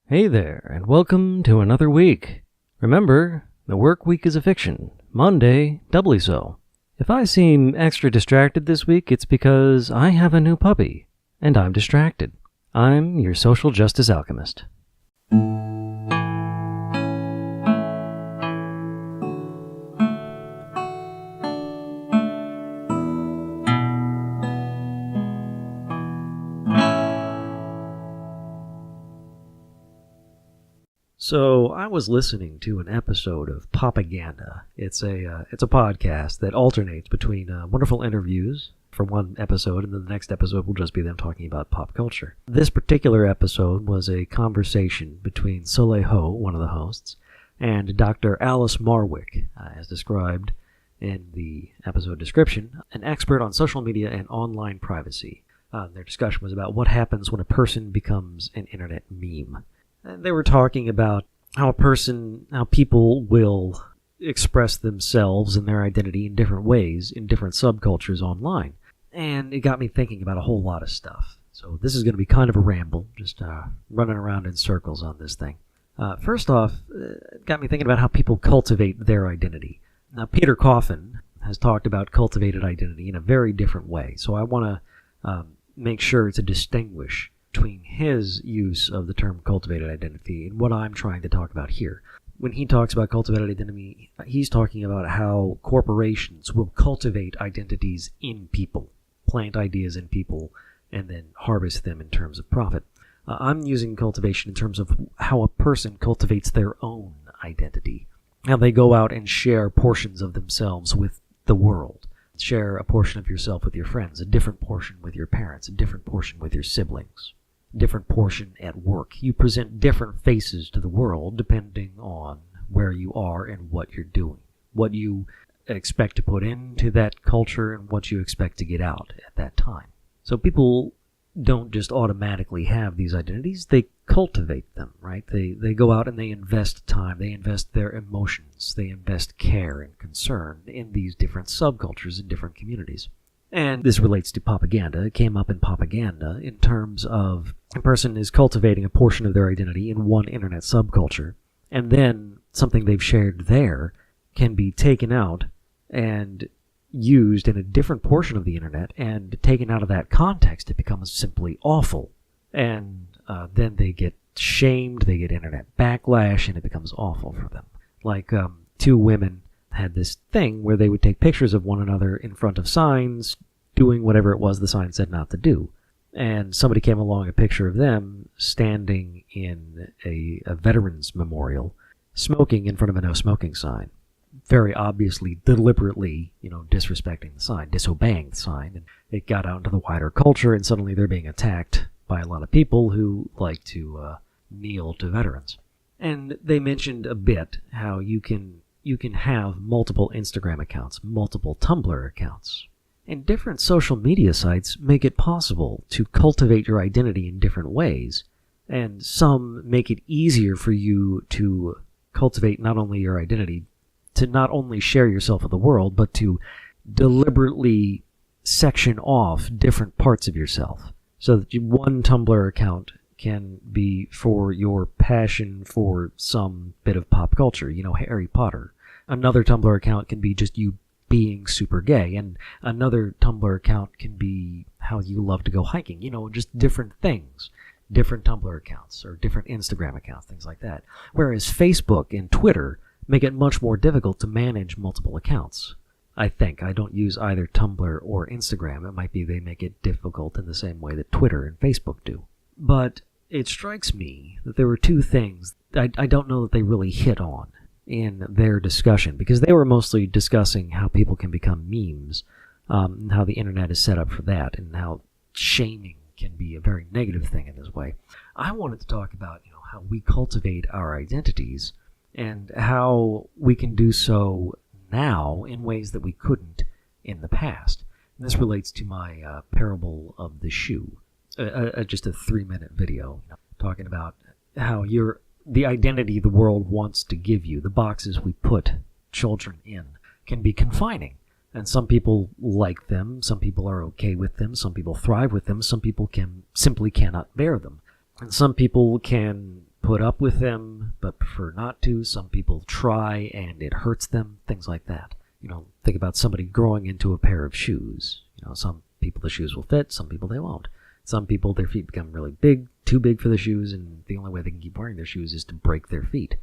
Hey there, and welcome to another week. Remember, the work week is a fiction. Monday, doubly so. If I seem extra distracted this week, it's because I have a new puppy, and I'm distracted. I'm your social justice alchemist. So I was listening to an episode of Propaganda. It's a podcast that alternates between wonderful interviews for one episode, and then the next episode will just be them talking about pop culture. This particular episode was a conversation between Soleil Ho, one of the hosts, and Dr. Alice Marwick, as described in the episode description, an expert on social media and online privacy. Their discussion was about what happens when a person becomes an internet meme. And they were talking about how people will express themselves and their identity in different ways, in different subcultures online. And it got me thinking about a whole lot of stuff. So this is going to be kind of a ramble, just running around in circles on this thing. First off, it got me thinking about how people cultivate their identity. Now, Peter Coffin has talked about cultivated identity in a very different way. So I want to make sure to distinguish between his use of the term cultivated identity and what I'm trying to talk about here. When he talks about cultivated identity, he's talking about how corporations will cultivate identities in people, plant ideas in people, and then harvest them in terms of profit. I'm using cultivation in terms of how a person cultivates their own identity, how they go out and share portions of themselves with the world. Share a portion of yourself with your friends, a different portion with your parents, a different portion with your siblings. Different portion at work. You present different faces to the world depending on where you are and what you're doing, what you expect to put into that culture and what you expect to get out at that time. So people don't just automatically have these identities, they cultivate them, right? They go out and they invest time, they invest their emotions, they invest care and concern in these different subcultures and different communities. And this relates to propaganda. It came up in propaganda in terms of a person is cultivating a portion of their identity in one internet subculture, and then something they've shared there can be taken out and used in a different portion of the internet, and taken out of that context, it becomes simply awful. And then they get shamed, they get internet backlash, and it becomes awful for them. Like two women had this thing where they would take pictures of one another in front of signs, doing whatever it was the sign said not to do. And somebody came along, a picture of them standing in a veterans memorial, smoking in front of a no smoking sign. Very obviously, deliberately, disrespecting the sign, disobeying the sign. And it got out into the wider culture, and suddenly they're being attacked by a lot of people who like to kneel to veterans. And they mentioned a bit how you can have multiple Instagram accounts, multiple Tumblr accounts. And different social media sites make it possible to cultivate your identity in different ways. And some make it easier for you to cultivate not only your identity, to not only share yourself with the world, but to deliberately section off different parts of yourself. So that one Tumblr account can be for your passion for some bit of pop culture, Harry Potter. Another Tumblr account can be just you being super gay, and another Tumblr account can be how you love to go hiking, just different things. Different Tumblr accounts or different Instagram accounts, things like that. Whereas Facebook and Twitter make it much more difficult to manage multiple accounts. I think. I don't use either Tumblr or Instagram. It might be they make it difficult in the same way that Twitter and Facebook do. But it strikes me that there were two things I don't know that they really hit on in their discussion, because they were mostly discussing how people can become memes, and how the internet is set up for that, and how shaming can be a very negative thing in this way. I wanted to talk about how we cultivate our identities and how we can do so now in ways that we couldn't in the past. And this relates to my parable of the shoe, just a 3-minute video talking about how the identity the world wants to give you, the boxes we put children in, can be confining. And some people like them, some people are okay with them, some people thrive with them, some people simply cannot bear them. And some people can put put up with them but prefer not to. Some people try and it hurts them, things like that. Think about somebody growing into a pair of shoes. Some people the shoes will fit, some people they won't. Some people, their feet become really big, too big for the shoes, and the only way they can keep wearing their shoes is to break their feet.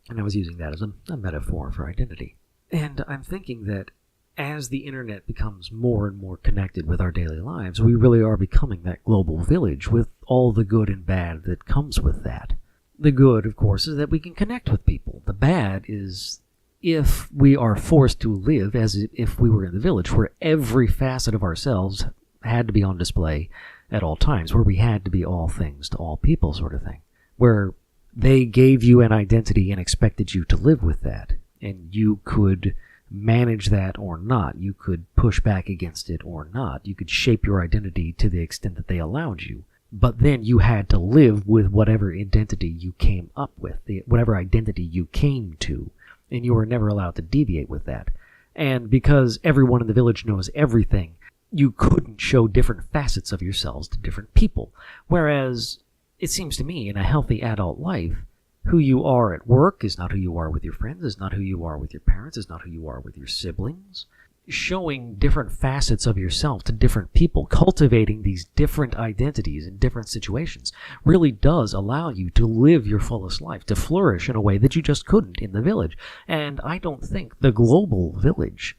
And I was using that as a metaphor for identity. And I'm thinking that as the internet becomes more and more connected with our daily lives, we really are becoming that global village with all the good and bad that comes with that. The good, of course, is that we can connect with people. The bad is if we are forced to live as if we were in the village, where every facet of ourselves had to be on display at all times, where we had to be all things to all people sort of thing, where they gave you an identity and expected you to live with that, and you could manage that or not. You could push back against it or not. You could shape your identity to the extent that they allowed you. But then you had to live with whatever identity you came up with, whatever identity you came to, and you were never allowed to deviate with that. And because everyone in the village knows everything, you couldn't show different facets of yourselves to different people. Whereas, it seems to me, in a healthy adult life, who you are at work is not who you are with your friends, is not who you are with your parents, is not who you are with your siblings. Showing different facets of yourself to different people, cultivating these different identities in different situations, really does allow you to live your fullest life, to flourish in a way that you just couldn't in the village. And I don't think the global village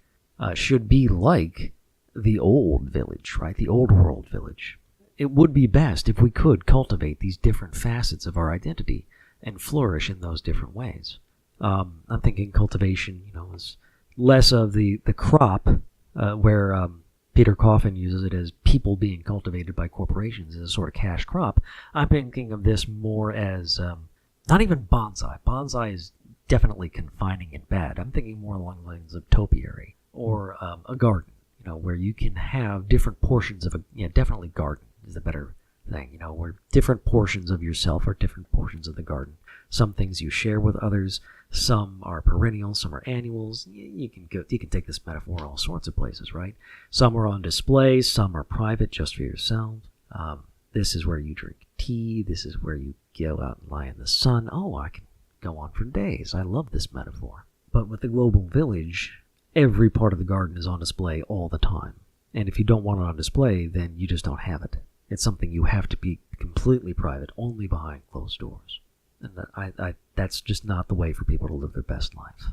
should be like the old village, right? The old world village. It would be best if we could cultivate these different facets of our identity and flourish in those different ways. I'm thinking cultivation, is less of the crop, where Peter Coffin uses it as people being cultivated by corporations as a sort of cash crop. I'm thinking of this more as not even bonsai. Bonsai is definitely confining and bad. I'm thinking more along the lines of topiary or a garden, where you can have different portions of definitely garden is the better thing, where different portions of yourself are different portions of the garden. Some things you share with others, some are perennial, some are annuals. You can take this metaphor all sorts of places, right? Some are on display, some are private just for yourself. This is where you drink tea, this is where you go out and lie in the sun. Oh, I can go on for days. I love this metaphor. But with the global village, every part of the garden is on display all the time. And if you don't want it on display, then you just don't have it. It's something you have to be completely private, only behind closed doors. And that's just not the way for people to live their best life.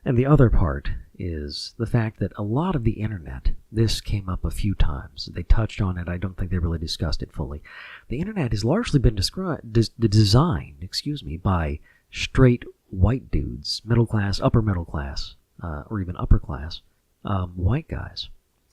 And the other part is the fact that a lot of the internet, this came up a few times. They touched on it. I don't think they really discussed it fully. The internet has largely been designed by straight white dudes, middle class, upper middle class, or even upper class, white guys.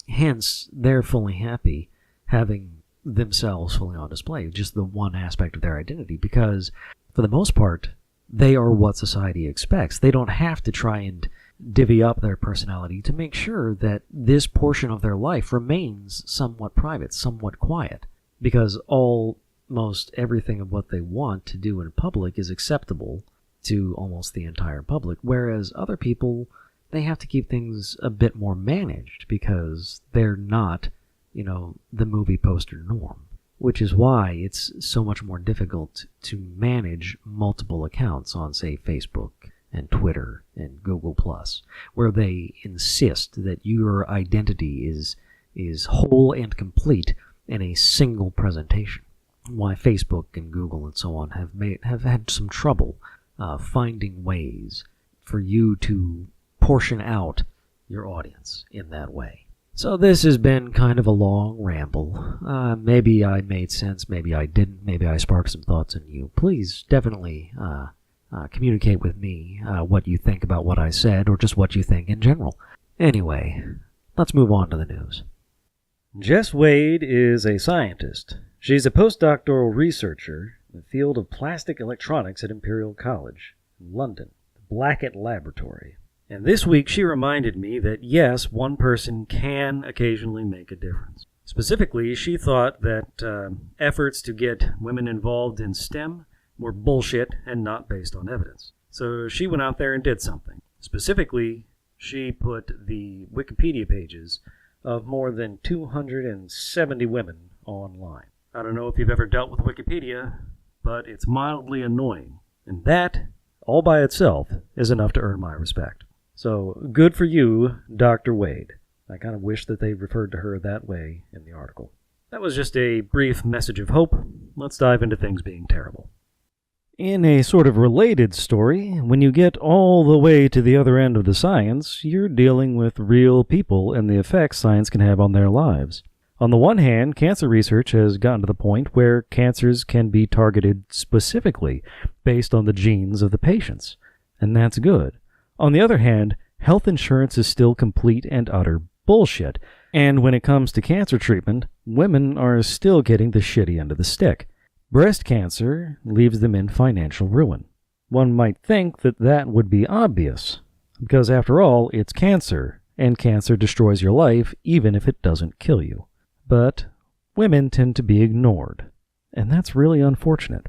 Hence, they're fully happy having themselves fully on display, just the one aspect of their identity, because for the most part, they are what society expects. They don't have to try and divvy up their personality to make sure that this portion of their life remains somewhat private, somewhat quiet, because almost everything of what they want to do in public is acceptable to almost the entire public, whereas other people, they have to keep things a bit more managed because they're not, the movie poster norm, which is why it's so much more difficult to manage multiple accounts on, say, Facebook and Twitter and Google+, where they insist that your identity is whole and complete in a single presentation. Why Facebook and Google and so on have had some trouble finding ways for you to portion out your audience in that way. So this has been kind of a long ramble. Maybe I made sense, maybe I didn't, maybe I sparked some thoughts in you. Please definitely communicate with me what you think about what I said, or just what you think in general. Anyway, let's move on to the news. Jess Wade is a scientist. She's a postdoctoral researcher in the field of plastic electronics at Imperial College in London, the Blackett Laboratory. And this week she reminded me that yes, one person can occasionally make a difference. Specifically, she thought that efforts to get women involved in STEM were bullshit and not based on evidence. So she went out there and did something. Specifically, she put the Wikipedia pages of more than 270 women online. I don't know if you've ever dealt with Wikipedia, but it's mildly annoying. And that, all by itself, is enough to earn my respect. So, good for you, Dr. Wade. I kind of wish that they referred to her that way in the article. That was just a brief message of hope. Let's dive into things being terrible. In a sort of related story, when you get all the way to the other end of the science, you're dealing with real people and the effects science can have on their lives. On the one hand, cancer research has gotten to the point where cancers can be targeted specifically based on the genes of the patients, and that's good. On the other hand, health insurance is still complete and utter bullshit, and when it comes to cancer treatment, women are still getting the shitty end of the stick. Breast cancer leaves them in financial ruin. One might think that that would be obvious, because after all, it's cancer, and cancer destroys your life even if it doesn't kill you. But women tend to be ignored, and that's really unfortunate.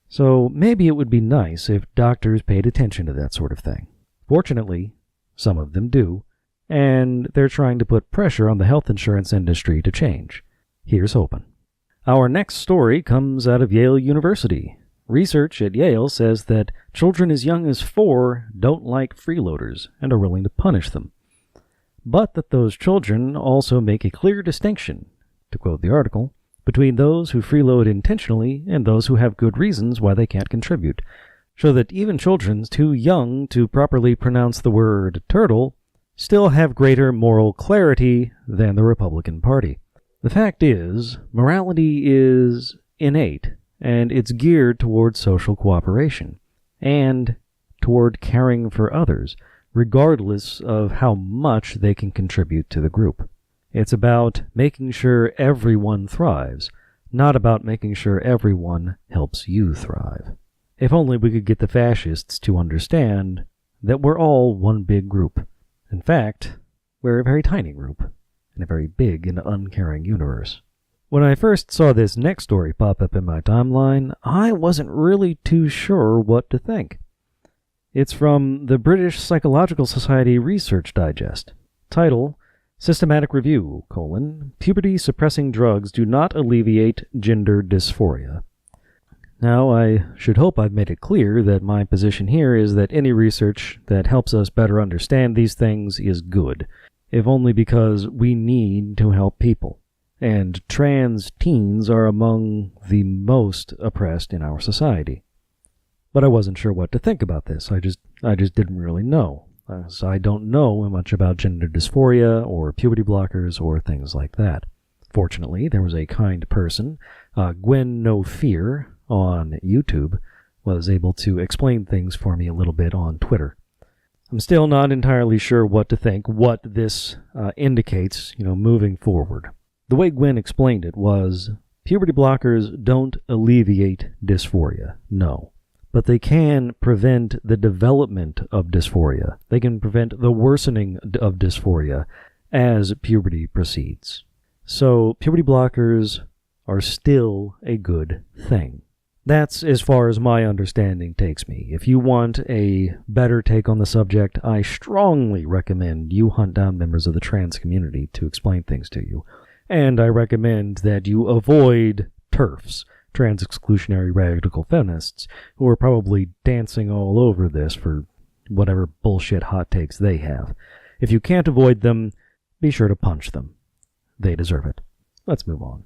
So maybe it would be nice if doctors paid attention to that sort of thing. Fortunately, some of them do, and they're trying to put pressure on the health insurance industry to change. Here's hoping. Our next story comes out of Yale University. Research at Yale says that children as young as 4 don't like freeloaders and are willing to punish them, but that those children also make a clear distinction, to quote the article, between those who freeload intentionally and those who have good reasons why they can't contribute, so that even children too young to properly pronounce the word turtle still have greater moral clarity than the Republican Party. The fact is, morality is innate, and it's geared toward social cooperation, and toward caring for others, regardless of how much they can contribute to the group. It's about making sure everyone thrives, not about making sure everyone helps you thrive. If only we could get the fascists to understand that we're all one big group. In fact, we're a very tiny group in a very big and uncaring universe. When I first saw this next story pop up in my timeline, I wasn't really too sure what to think. It's from the British Psychological Society Research Digest. Title, Systematic Review, Puberty-Suppressing Drugs Do Not Alleviate Gender Dysphoria. Now, I should hope I've made it clear that my position here is that any research that helps us better understand these things is good, if only because we need to help people. And trans teens are among the most oppressed in our society. But I wasn't sure what to think about this. I just didn't really know. So I don't know much about gender dysphoria or puberty blockers or things like that. Fortunately, there was a kind person, Gwen No Fear, on YouTube, was able to explain things for me a little bit on Twitter. I'm still not entirely sure what to think, what this indicates, moving forward. The way Gwen explained it was, puberty blockers don't alleviate dysphoria, no. But they can prevent the development of dysphoria. They can prevent the worsening of dysphoria as puberty proceeds. So, puberty blockers are still a good thing. That's as far as my understanding takes me. If you want a better take on the subject, I strongly recommend you hunt down members of the trans community to explain things to you. And I recommend that you avoid TERFs, trans exclusionary radical feminists, who are probably dancing all over this for whatever bullshit hot takes they have. If you can't avoid them, be sure to punch them. They deserve it. Let's move on.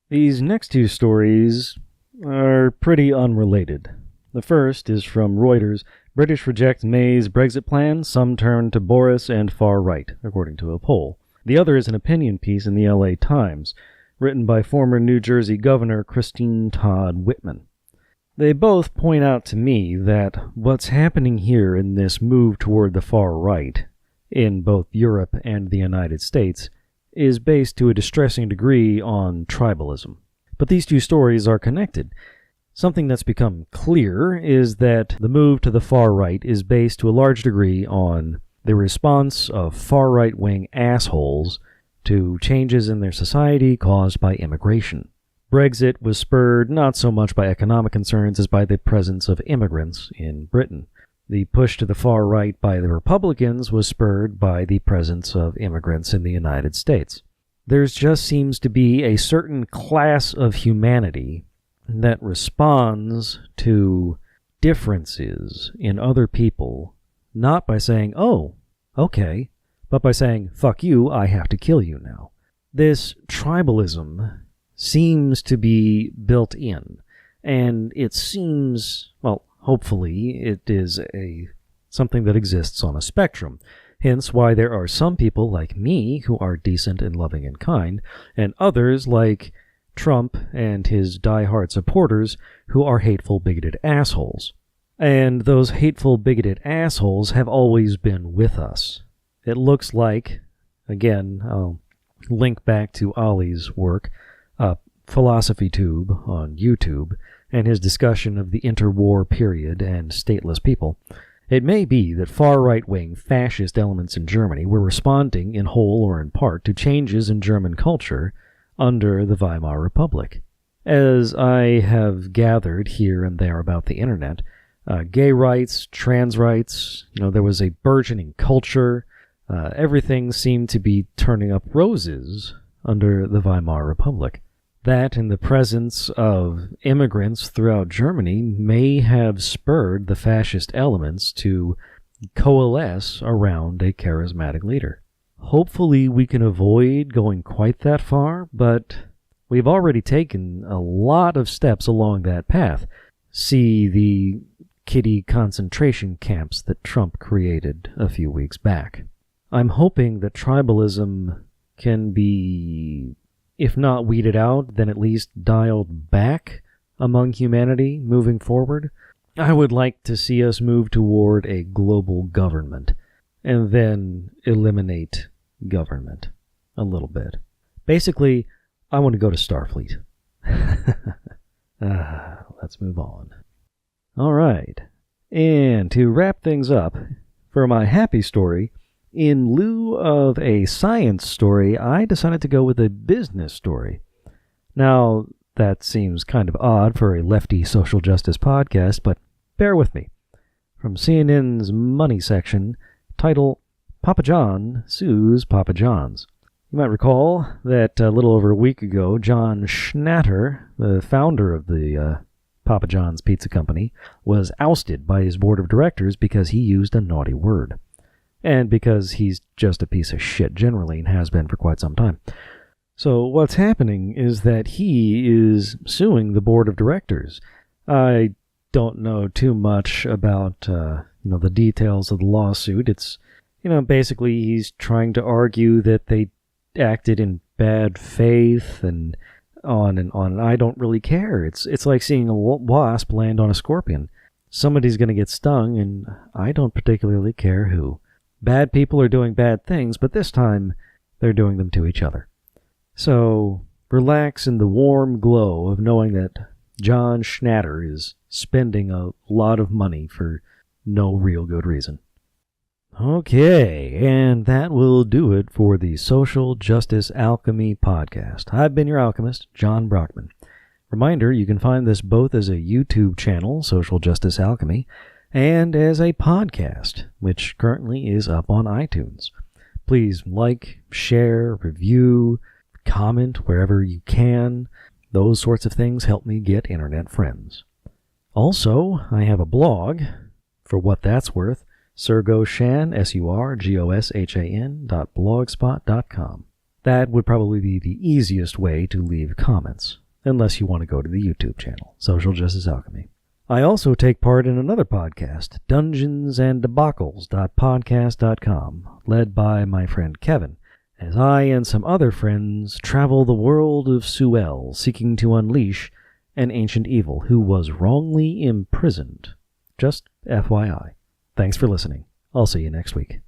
These next two stories are pretty unrelated. The first is from Reuters. British reject May's Brexit plan, some turn to Boris and far right, according to a poll. The other is an opinion piece in the LA Times, written by former New Jersey Governor Christine Todd Whitman. They both point out to me that what's happening here in this move toward the far right, in both Europe and the United States, is based to a distressing degree on tribalism. But these two stories are connected. Something that's become clear is that the move to the far right is based to a large degree on the response of far right-wing assholes to changes in their society caused by immigration. Brexit was spurred not so much by economic concerns as by the presence of immigrants in Britain. The push to the far right by the Republicans was spurred by the presence of immigrants in the United States. There just seems to be a certain class of humanity that responds to differences in other people, not by saying, oh, okay, but by saying, fuck you, I have to kill you now. This tribalism seems to be built in, and it seems, well, hopefully it is something that exists on a spectrum. Hence why there are some people like me who are decent and loving and kind, and others like Trump and his die-hard supporters who are hateful, bigoted assholes. And those hateful, bigoted assholes have always been with us. It looks like, again, I'll link back to Ollie's work, Philosophy Tube on YouTube, and his discussion of the interwar period and stateless people. It may be that far-right-wing fascist elements in Germany were responding in whole or in part to changes in German culture under the Weimar Republic. As I have gathered here and there about the internet, gay rights, trans rights, there was a burgeoning culture. Everything seemed to be turning up roses under the Weimar Republic. That, in the presence of immigrants throughout Germany, may have spurred the fascist elements to coalesce around a charismatic leader. Hopefully we can avoid going quite that far, but we've already taken a lot of steps along that path. See the kiddie concentration camps that Trump created a few weeks back. I'm hoping that tribalism can be, if not weeded out, then at least dialed back among humanity moving forward. I would like to see us move toward a global government, and then eliminate government a little bit. Basically, I want to go to Starfleet. Let's move on. All right. And to wrap things up, for my happy story, in lieu of a science story, I decided to go with a business story. Now, that seems kind of odd for a lefty social justice podcast, but bear with me. From CNN's Money section, title, Papa John Sues Papa John's. You might recall that a little over a week ago, John Schnatter, the founder of the Papa John's Pizza Company, was ousted by his board of directors because he used a naughty word. And because he's just a piece of shit generally and has been for quite some time. So what's happening is that he is suing the board of directors. I don't know too much about the details of the lawsuit. It's basically he's trying to argue that they acted in bad faith and on and on. And I don't really care. It's like seeing a wasp land on a scorpion. Somebody's going to get stung, and I don't particularly care who. Bad people are doing bad things, but this time they're doing them to each other. So relax in the warm glow of knowing that John Schnatter is spending a lot of money for no real good reason. Okay, and that will do it for the Social Justice Alchemy podcast. I've been your alchemist, John Brockman. Reminder, you can find this both as a YouTube channel, Social Justice Alchemy, and as a podcast, which currently is up on iTunes. Please like, share, review, comment wherever you can. Those sorts of things help me get internet friends. Also, I have a blog, for what that's worth, Surgoshan, surgoshan.blogspot.com. That would probably be the easiest way to leave comments, unless you want to go to the YouTube channel, Social Justice Alchemy. I also take part in another podcast, DungeonsandDebacles.podcast.com, led by my friend Kevin, as I and some other friends travel the world of Suel, seeking to unleash an ancient evil who was wrongly imprisoned. Just FYI. Thanks for listening. I'll see you next week.